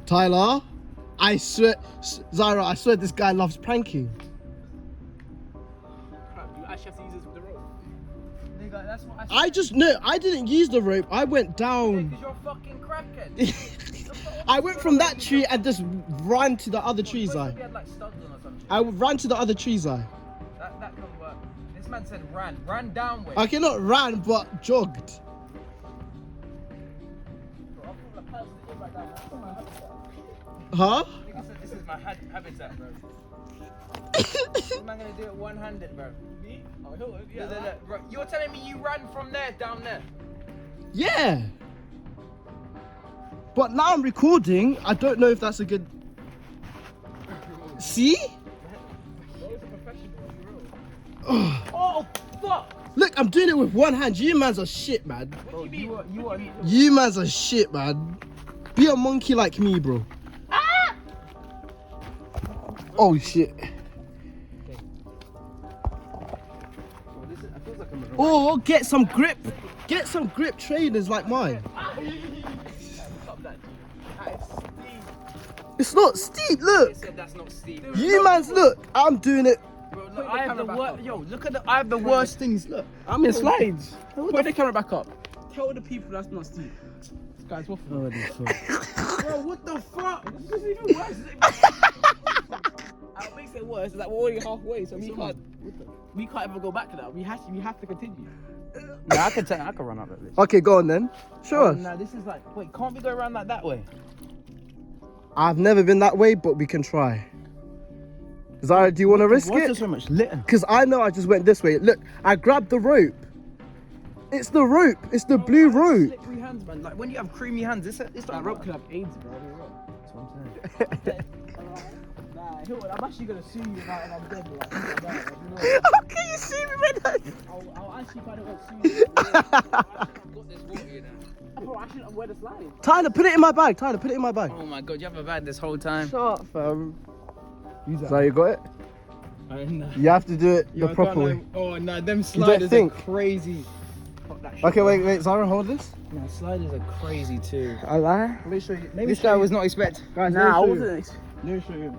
Tyler, I swear, Zara, I swear this guy loves pranking. Crap, you actually have to use this with the rope. Nigga, that's what I didn't use the rope. I went down. Because you're a fucking crackhead. I went from that tree and just ran to the other trees. Had, like, studs on or something. I ran to the other trees. That can't work. This man said ran down way. Okay, not ran, but jogged. Huh? This is my habitat, bro. This man gonna do it one-handed, bro. Me? Oh, yeah. Look, bro. You're telling me you ran from there down there? Yeah. But now I'm recording. I don't know if that's a good. See? Oh, fuck! Look, I'm doing it with one hand. You mans are shit, man. What do you mean? You mans are shit, man. Be a monkey like me, bro. Ah! Oh shit. Oh, get some grip. Get some grip trainers like mine. It's not steep, look. That's not steep. You mans, look. I'm doing it. Bro, look, I have the worst. Yo, look at I have the worst things. Look, I'm in slides. Put the camera back up. Tell the people that's not steep. This guy's waffling. Bro, what the fuck? This is even worse. It makes it worse. Like we're already halfway, so we can't ever go back to that. We have to continue. Yeah, I can run up like this. Okay, go on then. Sure. No, this is like, wait, can't we go around like that way? I've never been that way, but we can try. Zara, do you want to risk What's it? there so much litter? Because I know I just went this way. Look, I grabbed the rope. It's the rope. It's the blue rope. Slippery hands, man. Like when you have creamy hands, it's like rope could have AIDS, bro. That's what I'm saying. Nah, Hilton, I'm actually gonna sue you now and I'm dead. Like, How can you see me with that? I'll actually find out what sue you. I've got this water here now. Bro, I shouldn't wear the slide. Tyler, put it in my bag. Tyler, put it in my bag. Oh my god, you have a bag this whole time. Shut up, fam. So you got it? Nah. You have to do it the proper way. Oh no, them don't sliders are think? crazy. Okay, wait, Zara, hold this. No, sliders are crazy too. I lie. Let me show you. This guy was not expecting. Guys, Nah, I let me show you. wasn't. Let me show you.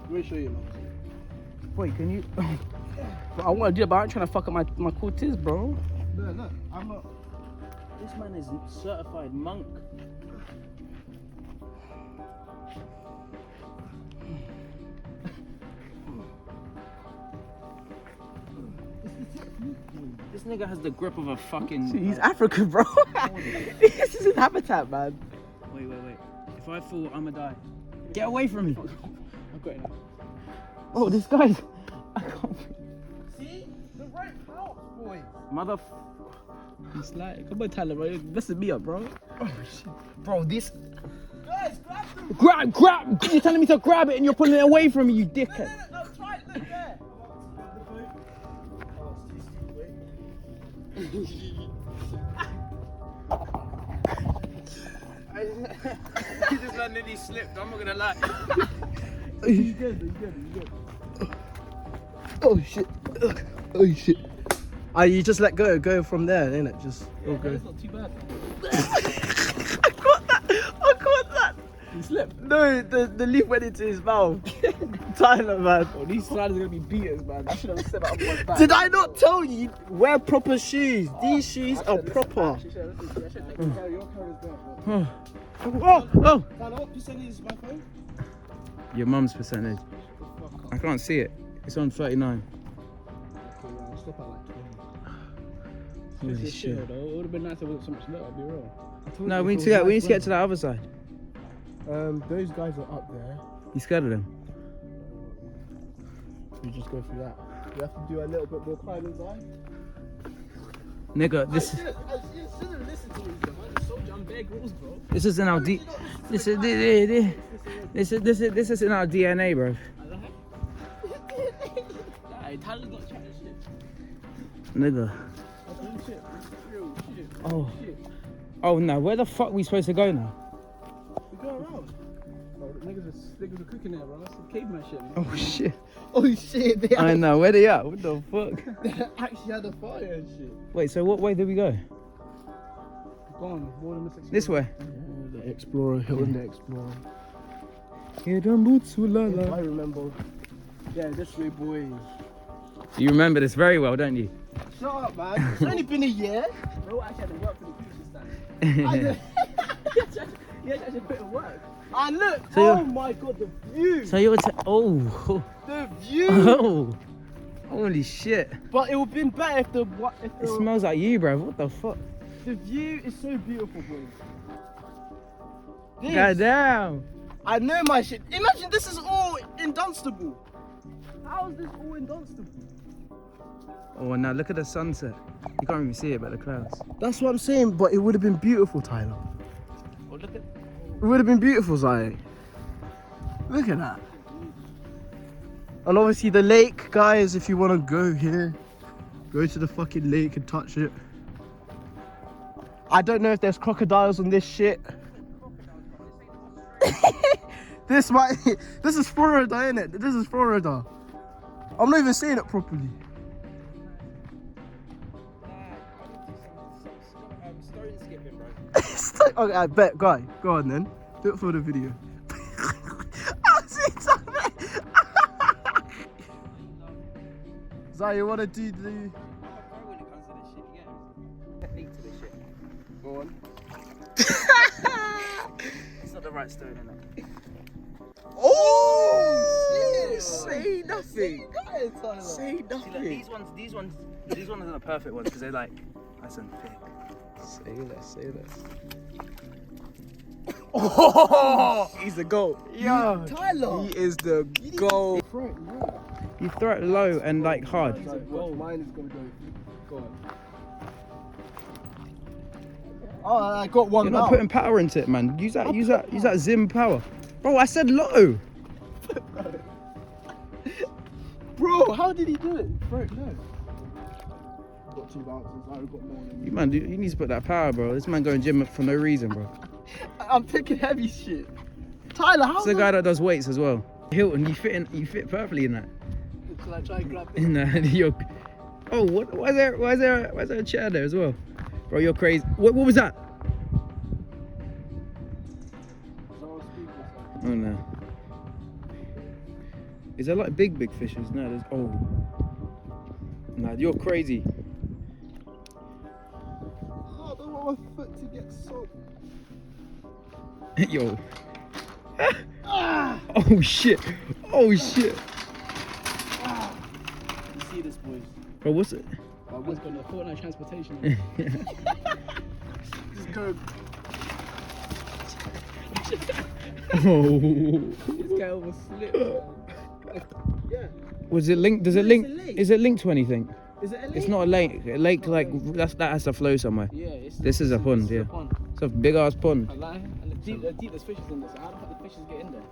Let me show you. Wait, can you? Bro, I want to do it, but I'm trying to fuck up my cortiz, bro. No, I'm not. This man is certified monk. This nigga has the grip of a fucking. He's African, bro. This is his habitat, man. Wait. If I fall, I'ma die. Get away from me. I've got it now. Oh, this guy's. I can't. See? The right helps, boys. Mother. He's like, come on, Tyler, bro. Listen me up, bro. Oh, shit. Bro, this. Guys, grab them. Grab! You're telling me to grab it and you're pulling it away from me, you dickhead. No, try it, look there. He just nearly slipped, I'm not gonna lie. He's good. Oh shit. Oh shit. You just let go from there, innit? Just go. It's not too bad. I caught that. He slipped. No, the leaf went into his mouth. Tyler, man. Oh, these sliders are gonna be beaters, man. I should have stepped out of my back. Did I not tell you? Wear proper shoes. These shoes are proper. Oh. Tyler, what percentage is my phone? Your mum's percentage. I can't see it. It's on 39. Okay, I'll stop at like 20. Holy shit. It would have been nice if it was so much litter, I'll be real. No, we need to get to the other side. Those guys are up there. You scared of them? We just go through that. We have to do a little bit more climbing, guys. Nigga, this is. I shouldn't listen to these, man. It's so jump big rules, bro. This is in our This is in our DNA, bro. Tyler's not trying to shit. Nigga. Shit. Oh. Oh no, where the fuck are we supposed to go now? We go around. Bro, niggas are cooking there, bro. That's some caveman shit, man. Oh shit. Oh shit, I know, where they at? What the fuck? they actually had a fire and shit. Wait, so what way did we go? Go on, wilderness explorer. This way. Yeah, the explorer, hill and the explorer. I I remember. Yeah, this way, boys. You remember this very well, don't you? Shut up, man. It's only been a year. Bro, actually had to work for the future stand. Yeah, actually put in work. And look, So oh my god, the view. So you were oh. The view. Oh. Holy shit. But it would have been better if the It smells like you, bro. What the fuck? the view is so beautiful, boys. This, God damn. I know my shit. Imagine this is all in Dunstable. How is this all in Dunstable? Oh, now look at the sunset. You can't even see it, but the clouds. That's what I'm saying, but it would have been beautiful, Tyler. Oh, look at. It would have been beautiful, Zai. Look at that. And obviously the lake, guys, if you want to go here, go to the fucking lake and touch it. I don't know if there's crocodiles on this shit. This is Florida, innit? This is Florida. I'm not even saying it properly. Stone skipping, bro. Okay, I bet. Go on then. Do it for the video. I've seen something. Zai, you wanna do the... When it comes to this shit, you get technique to this shit. Go on. It's not the right stone, innit? Oh shit! Say nothing. Say See, look, nothing. these ones are the perfect ones because they're like nice and thick. Say less. Oh, he's the GOAT. Yo, Tyler. He is the GOAT. you throw it low and like hard. Mine is gonna go on. Oh, I got one You're now. not putting power into it, man. Use that Zim power, bro. I said low. Bro, how did he do it? Bro, no. Got 2 bounces. I got more than You man, you need to put that power, bro. This man going gym for no reason, bro. I'm picking heavy shit. Tyler, how? It's the guy that does weights as well. Hilton, you fit perfectly in that. Shall I try and grab it? In that, you're. Oh, what? Why is there a chair there as well, bro? You're crazy. What was that? Oh no. Is there like big fishes? No, there's. Oh. Nah, you're crazy. Oh, I don't want my foot to get soaked. Yo. Oh shit. Oh shit. You see this, boys? Bro, what's it? I was gonna Fortnite transportation. Just go. Oh. This guy almost slipped. Yeah. Was it linked? Does it No, link? it's a lake. Is it linked to anything? Is it a lake? It's not a lake. A lake like that has to flow somewhere. Yeah, it's This is a pond, yeah. pond. It's a big ass pond. I lie. And the deep, there's fishes in this. How the fuck the fishes get in there?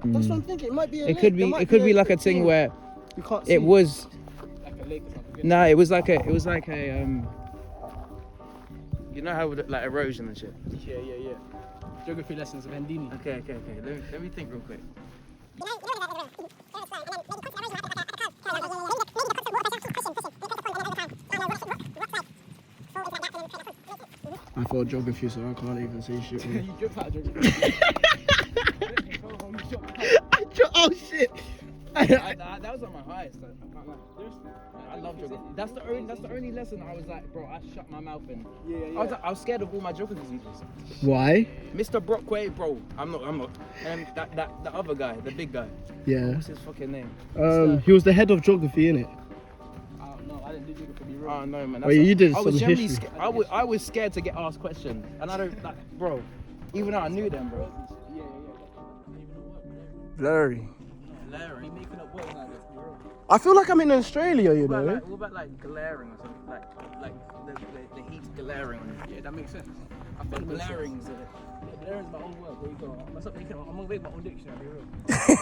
That's what I'm thinking. It might be a It lake. could be. There might It could be like a quick thing where You can't see. it was. like a lake or something. Nah, it was like a. You know how like erosion and shit. Yeah. Geography lessons of Hendini. Okay. Let me think real quick. I failed geography, so I can't even say shit. You dropped out of geography. Oh shit! That was on my highest. Though. I can't lie. Seriously, I love geography. That's the only lesson I was like, bro. I shut my mouth in. Yeah. I was scared of all my geography teachers. Why? Mr. Brockway, bro. I'm not. That other guy, the big guy. Yeah. What's his fucking name? He was the head of geography, innit? I don't know. I didn't do geography. Be real. Oh no, man. Oh, you did I some was generally history. scared. I was scared to get asked questions, and I don't like, bro. Even though I knew them, bro. Yeah. Don't even know what. Blurry. Larry making up words like this. Be real. I feel like I'm in Australia, you What know. about like glaring or something? Like the heat's glaring on you. Yeah, that makes sense. I The think glaring's Glaring is my own word. There you go. I'm gonna make my own dictionary. Be real.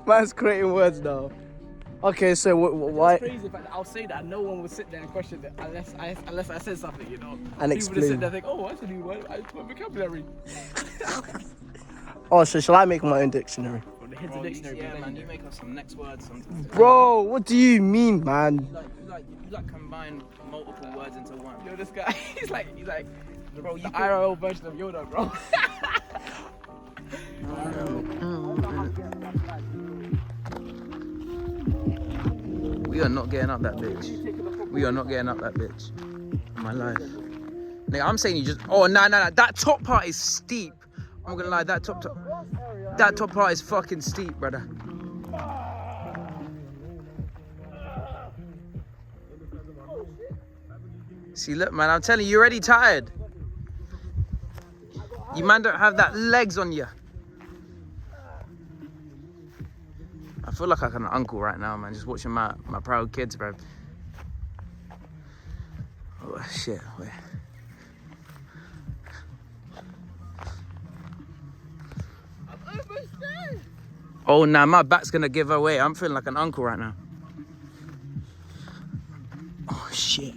Man's creating words now. Okay, so why? It's crazy, but I'll say that no one would sit there and question it unless I said something, you know. And People would explain. sit there and think, oh, that's a new word. I put vocabulary. Oh, so shall I make my own dictionary? From the Kids Bro, dictionary. yeah, man, you make up some next words sometimes. Bro, what do you mean, man? You combine multiple words into one. Yo, this guy, he's like, Bro, the IRL version of Yoda, bro. We are not getting up that bitch. We are not getting up that bitch. My life. Nigga, I'm saying you just. Oh, nah. That top part is steep. I'm gonna lie, that top part is fucking steep, brother. See, look, man, I'm telling you, you're already tired. You man don't have that legs on you. I feel like an uncle right now, man, just watching my proud kids, bro. Oh, shit, wait. Oh, nah, my back's gonna give away. I'm feeling like an uncle right now. Oh, shit.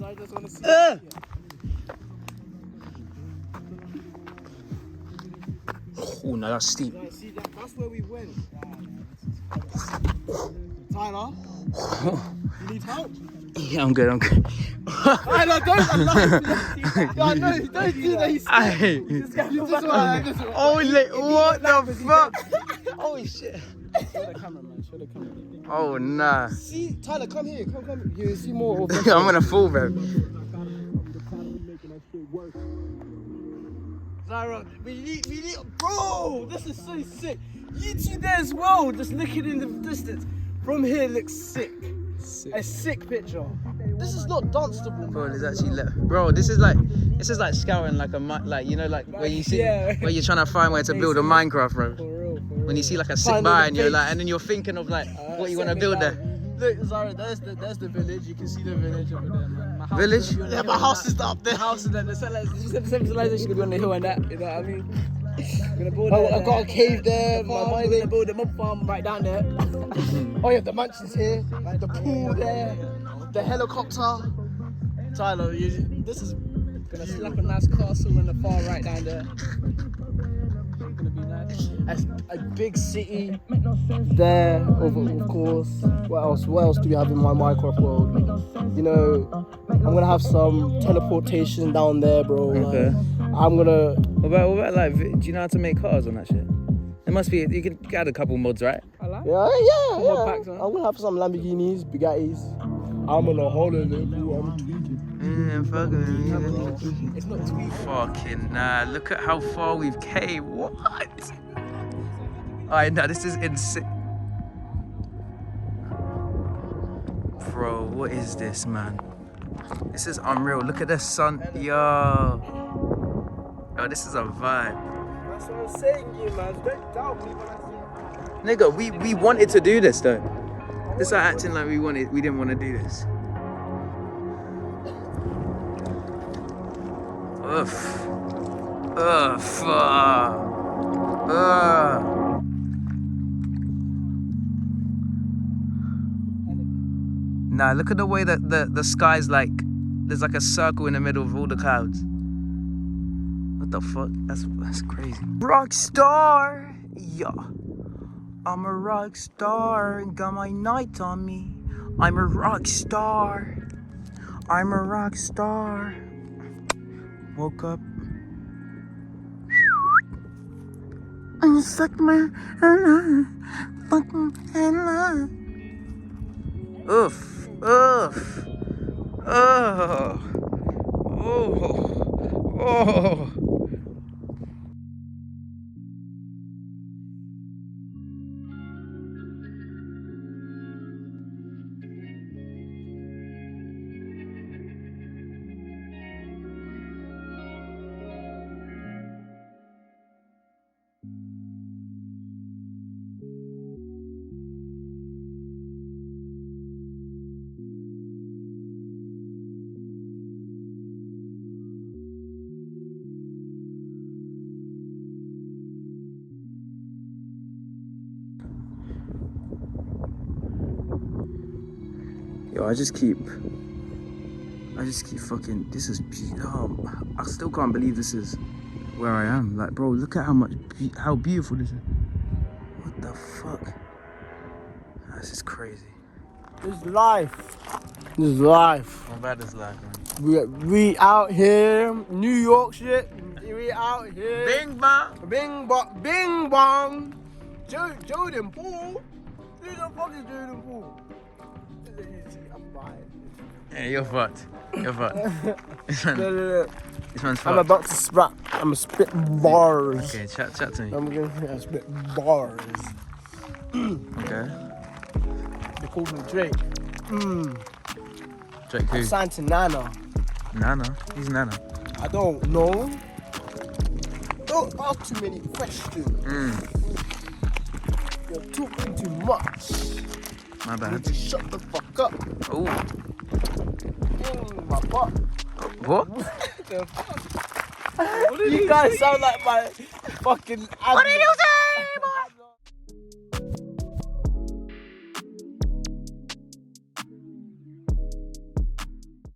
I just want to see. Oh, no, that's steep. See, that's where we went. Tyler, you need help? Yeah, I'm good. Tyler, don't do that. He's Aye. Holy, what the fuck? Oh, shit. Show the camera, man. Show the camera. Oh, nah. See, Tyler, come here. Come. You see more of I'm gonna fall, bro. Zyra, we need, bro, this is so sick. You two there as well, just looking in the distance. From here looks sick. A sick picture. This is not danceable, Bro, there's actually bro. This is like scouting like where you see where you're trying to find where to build a Minecraft, bro. For real. When you see like a sick bar and you're like, and then you're thinking of like what you want to build there. Look, Zara, there's the village. You can see the village over there, man. My house Village? Yeah, my house is up there. The house is there. The civilization could be on the hill and that. You know what I mean? I'm gonna build I've got a cave there. I'm gonna build a mob farm right down there. Oh yeah, the mansion's here. The pool there. The helicopter. Tyler, this is gonna slap a nice castle in the far right down there. Gonna be nice. A big city there, of course. What else do we have in my Minecraft world? You know, I'm gonna have some teleportation down there, bro. Okay. Like, I'm gonna. What about like, do you know how to make cars on that shit? It must be. You can add a couple mods, right? Yeah. Packs, huh? I'm gonna have some Lamborghinis, Bugattis. I'm gonna hold it. I'm tweaking. It's not tweaking. Fucking nah. Look at how far we've came. What? Alright, now this is insane. Bro, what is this, man? This is unreal. Look at the sun. Yo, this is a vibe. That's what I'm saying, you man. Don't doubt me when I say. Nigga, we wanted to do this though. This is acting like we didn't want to do this. Nah, look at the way that the sky's like, there's like a circle in the middle of all the clouds. What the fuck? That's crazy. Rock star, yeah. I'm a rock star, got my night on me. I'm a rock star. I'm a rock star. Woke up. And suck my fucking hand. Oof. Oh. Yo, I just keep fucking, this is, I still can't believe this is where I am. Like, bro, look at how beautiful this is. What the fuck? This is crazy. This is life. This is life. How bad is life, man? We out here, New York shit. We out here. Bing bang. Bing bong. Bing bong. Jordan Poole. Who the fuck is Jordan Poole? I'm fine. Yeah, you're fucked. You're fucked. This man's fucked. I'm about to sprat. I'm gonna spit bars. Okay, chat to me. I'm gonna spit bars. Okay. They call me Drake. Drake who? I'm signed to Nana. Nana? Who's Nana? I don't know. Don't ask too many questions. You're talking too much. My You bad. need to shut the fuck up. Oh. In my butt. What? You guys sound like my fucking. What did you say?